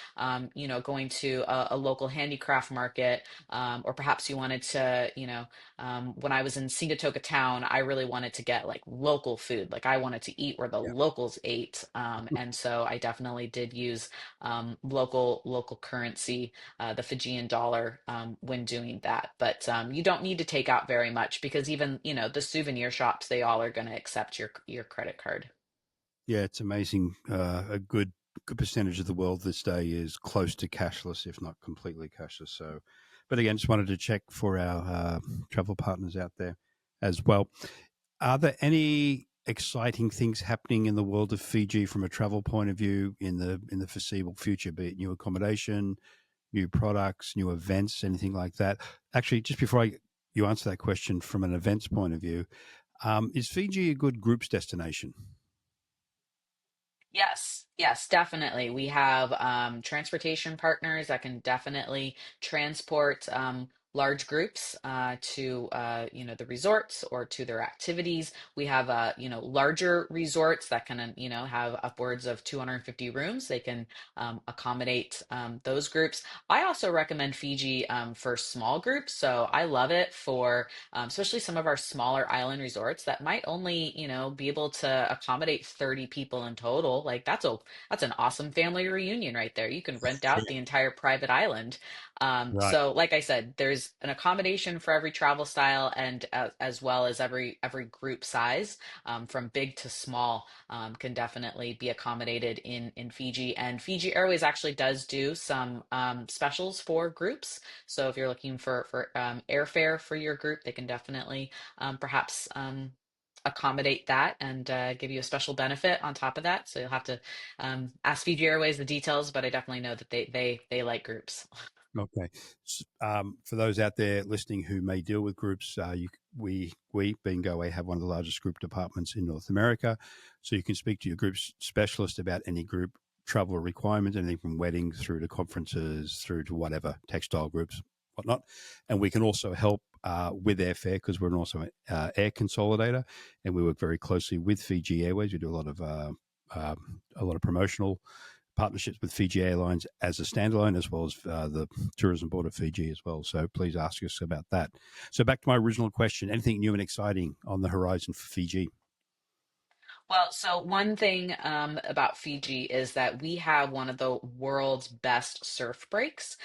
going to a local handicraft market, or perhaps you wanted to, when I was in Sigatoka town, I really wanted to get like local food. Like I wanted to eat where the Yeah. locals ate. And so I definitely did use local currency, the Fijian dollar, when doing that. But you don't need to take out very much because even, the souvenir shops, they all are going to accept your credit card. Yeah, it's amazing. A good percentage of the world this day is close to cashless, if not completely cashless. So, but again, just wanted to check for our travel partners out there as well. Are there any exciting things happening in the world of Fiji from a travel point of view in the foreseeable future, be it new accommodation, new products, new events, anything like that? Actually, just before you answer that question from an events point of view, is Fiji a good groups destination? Yes, definitely. We have transportation partners that can definitely transport large groups to the resorts or to their activities. We have larger resorts that can have upwards of 250 rooms. They can accommodate those groups. I also recommend Fiji for small groups. So I love it for especially some of our smaller island resorts that might only, be able to accommodate 30 people in total. Like that's an awesome family reunion right there. You can rent out the entire private island. Right. So like I said, there's an accommodation for every travel style and as well as every group size, from big to small, can definitely be accommodated in Fiji. And Fiji Airways actually does do some specials for groups. So if you're looking for airfare for your group, they can definitely perhaps accommodate that and give you a special benefit on top of that. So you'll have to ask Fiji Airways the details, but I definitely know that they like groups. Okay. For those out there listening who may deal with groups, we being Goway have one of the largest group departments in North America, so you can speak to your group's specialist about any group travel requirements, anything from weddings through to conferences through to whatever textile groups, whatnot, and we can also help with airfare because we're also an air consolidator, and we work very closely with Fiji Airways. We do a lot of promotional partnerships with Fiji Airlines as a standalone, as well as the Tourism Board of Fiji as well. So please ask us about that. So back to my original question: anything new and exciting on the horizon for Fiji? Well, so one thing about Fiji is that we have one of the world's best surf breaks.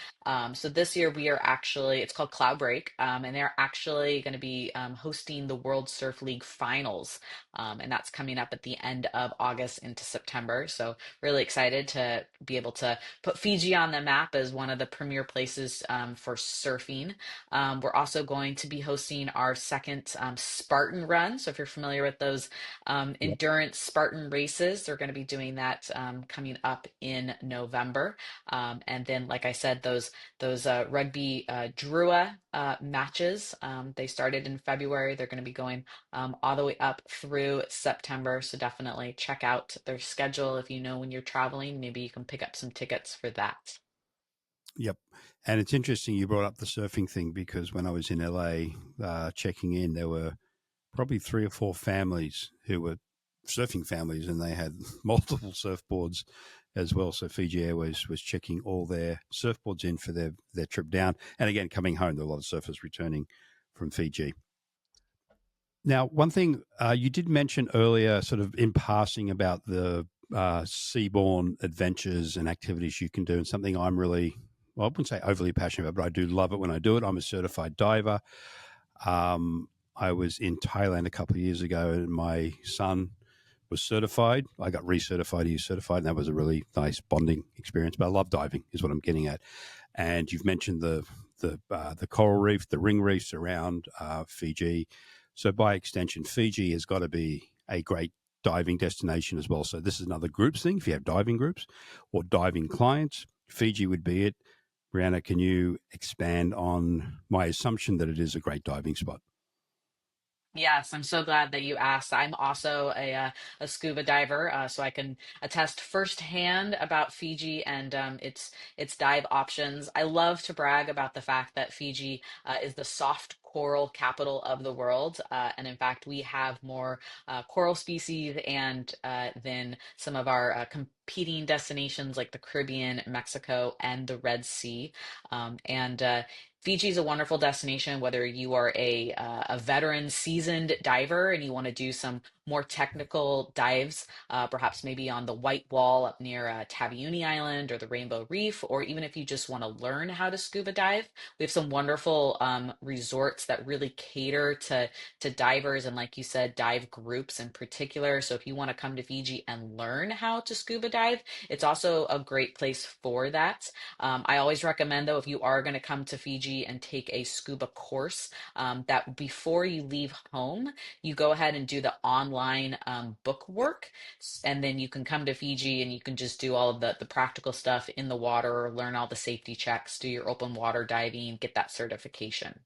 So this year we are actually, it's called Cloud Break, and they're actually going to be hosting the World Surf League finals. And that's coming up at the end of August into September. So really excited to be able to put Fiji on the map as one of the premier places for surfing. We're also going to be hosting our second Spartan run. So if you're familiar with those Yep. endurance Spartan races. They're going to be doing that coming up in November. And then, like I said, those rugby Drua matches, they started in February. They're going to be going all the way up through September. So definitely check out their schedule if you know when you're traveling. Maybe you can pick up some tickets for that. Yep. And it's interesting you brought up the surfing thing because when I was in LA checking in, there were probably 3 or 4 families who were surfing families and they had multiple surfboards as well. So Fiji Airways was checking all their surfboards in for their trip down. And again, coming home, there were a lot of surfers returning from Fiji. Now, one thing you did mention earlier, sort of in passing, about the seaborne adventures and activities you can do, and something I'm really, well, I wouldn't say overly passionate about, but I do love it when I do it. I'm a certified diver. I was in Thailand a couple of years ago, and my son was certified. I got recertified. He was certified, and that was a really nice bonding experience. But I love diving, is what I'm getting at. And you've mentioned the coral reef, the ring reefs around Fiji. So by extension, Fiji has got to be a great diving destination as well. So this is another groups thing. If you have diving groups or diving clients, Fiji would be it. Brianna, can you expand on my assumption that it is a great diving spot? Yes, I'm so glad that you asked. I'm also a scuba diver, so I can attest firsthand about Fiji and its dive options. I love to brag about the fact that Fiji is the soft coral capital of the world, and in fact, we have more coral species and than some of our competing destinations like the Caribbean, Mexico, and the Red Sea. And Fiji is a wonderful destination, whether you are a veteran, seasoned diver and you want to do some more technical dives, perhaps maybe on the White Wall up near Taveuni Island or the Rainbow Reef, or even if you just want to learn how to scuba dive. We have some wonderful resorts that really cater to divers and, like you said, dive groups in particular. So if you want to come to Fiji and learn how to scuba dive, it's also a great place for that. I always recommend, though, if you are going to come to Fiji and take a scuba course, that before you leave home, you go ahead and do the online book work. And then you can come to Fiji and you can just do all of the practical stuff in the water, learn all the safety checks, do your open water diving, get that certification.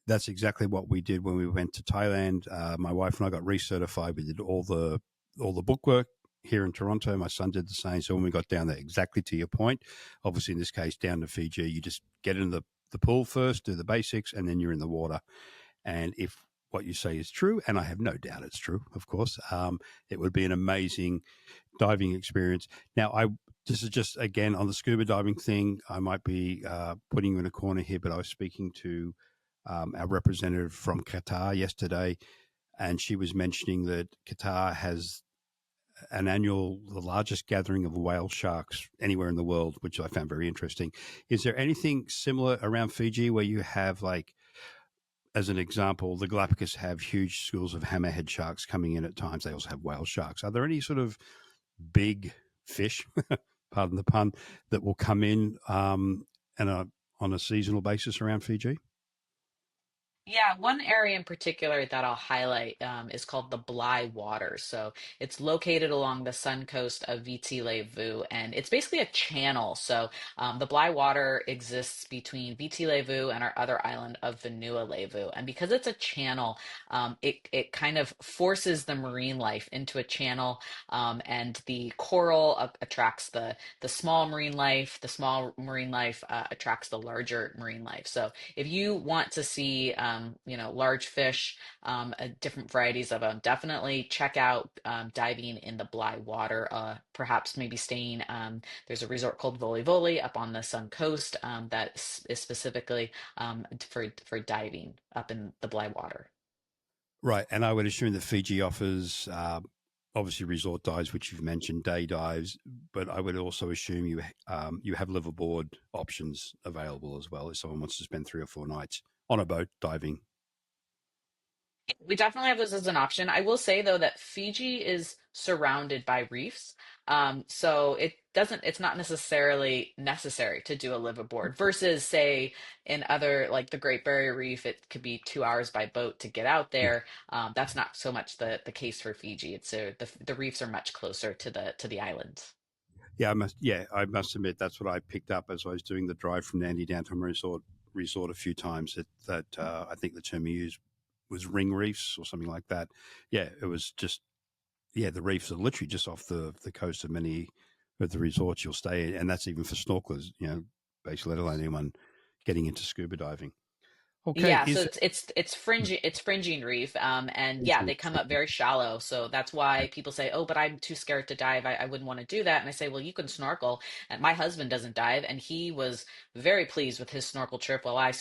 That's exactly what we did when we went to Thailand. My wife and I got recertified. We did all the bookwork here in Toronto. My son did the same. So when we got down there, exactly to your point, obviously in this case down to Fiji, you just get in the pool first, do the basics, and then you're in the water. And if what you say is true, and I have no doubt it's true, of course, it would be an amazing diving experience. Now, this is just again on the scuba diving thing. I might be putting you in a corner here, but I was speaking to our representative from Qatar yesterday, and she was mentioning that Qatar has the largest gathering of whale sharks anywhere in the world, which I found very interesting. Is there anything similar around Fiji where you have, like, as an example, the Galapagos have huge schools of hammerhead sharks coming in at times. They also have whale sharks. Are there any sort of big fish, pardon the pun, that will come in on a seasonal basis around Fiji? Yeah, one area in particular that I'll highlight is called the Bly Water. So it's located along the sun coast of Viti Levu, and it's basically a channel. So the Bly Water exists between Viti Levu and our other island of Vanua Levu. And because it's a channel, it kind of forces the marine life into a channel, and the coral attracts the small marine life. The small marine life attracts the larger marine life. So if you want to see, large fish, different varieties of them, definitely check out diving in the Bly Water. Perhaps maybe staying. There's a resort called Voli Voli up on the Sun Coast that is specifically for diving up in the Bly Water. Right, and I would assume that Fiji offers obviously resort dives, which you've mentioned, day dives, but I would also assume you have liveaboard options available as well if someone wants to spend 3 or 4 nights on a boat diving. We definitely have those as an option. I will say though that Fiji is surrounded by reefs. So it's not necessarily necessary to do a liveaboard versus say in other like the Great Barrier Reef, it could be 2 hours by boat to get out Yeah. there. That's not so much the case for Fiji. The reefs are much closer to the islands. Yeah, I must admit that's what I picked up as I was doing the drive from Nandi down to resort a few times. That I think the term you used was ring reefs or something like that. Yeah, it was just the reefs are literally just off the coast of many of the resorts you'll stay in, and that's even for snorkelers. Basically, let alone anyone getting into scuba diving. Okay, Yeah, so is it's fringing reef, and yeah, it? they come up very shallow. So that's why people say, "Oh, but I'm too scared to dive. I wouldn't want to do that." And I say, "Well, you can snorkel." And my husband doesn't dive, and he was very pleased with his snorkel trip. While I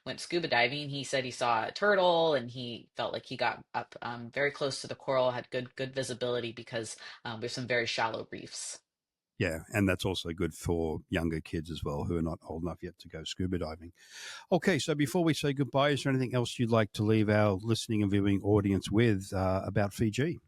went scuba diving, he said he saw a turtle, and he felt like he got up very close to the coral, had good visibility because we have some very shallow reefs. Yeah, and that's also good for younger kids as well who are not old enough yet to go scuba diving. Okay, so before we say goodbye, is there anything else you'd like to leave our listening and viewing audience with about Fiji?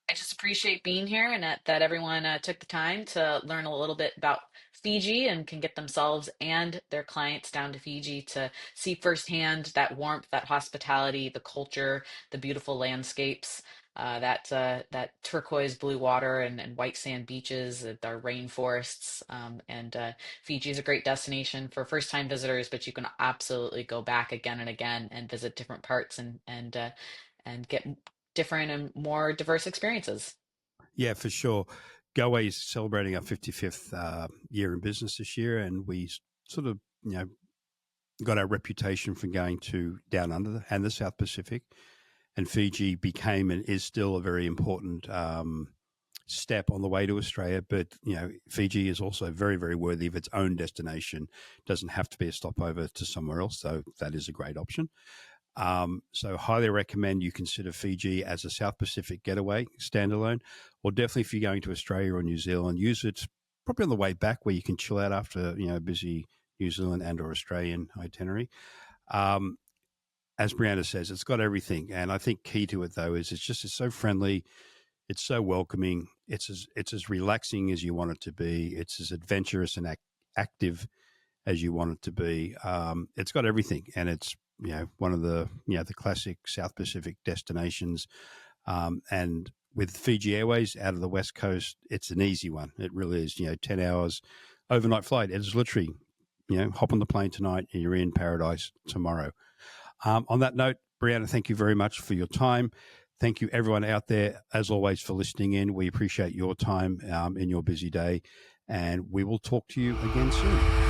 I just appreciate being here and that everyone took the time to learn a little bit about Fiji and can get themselves and their clients down to Fiji to see firsthand that warmth, that hospitality, the culture, the beautiful landscapes, that turquoise blue water and white sand beaches, our rainforests. And Fiji is a great destination for first-time visitors, but you can absolutely go back again and again and visit different parts and get different and more diverse experiences. Yeah, for sure. Goway is celebrating our 55th year in business this year, and we sort of, got our reputation for going to down under and the South Pacific. And Fiji became and is still a very important step on the way to Australia. But, Fiji is also very, very worthy of its own destination. Doesn't have to be a stopover to somewhere else. So that is a great option. So highly recommend you consider Fiji as a South Pacific getaway standalone, or definitely if you're going to Australia or New Zealand, use it probably on the way back where you can chill out after, a busy New Zealand and or Australian itinerary. As Brianna says, it's got everything. And I think key to it though is it's so friendly. It's so welcoming. It's as relaxing as you want it to be. It's as adventurous and active as you want it to be. It's got everything, and it's one of the the classic South Pacific destinations. And with Fiji Airways out of the West Coast, it's an easy one. It really is. 10 hours overnight flight. It's literally hop on the plane tonight and you're in paradise tomorrow. On that note, Brianna, thank you very much for your time. Thank you, everyone out there, as always, for listening in. We appreciate your time in your busy day, and we will talk to you again soon.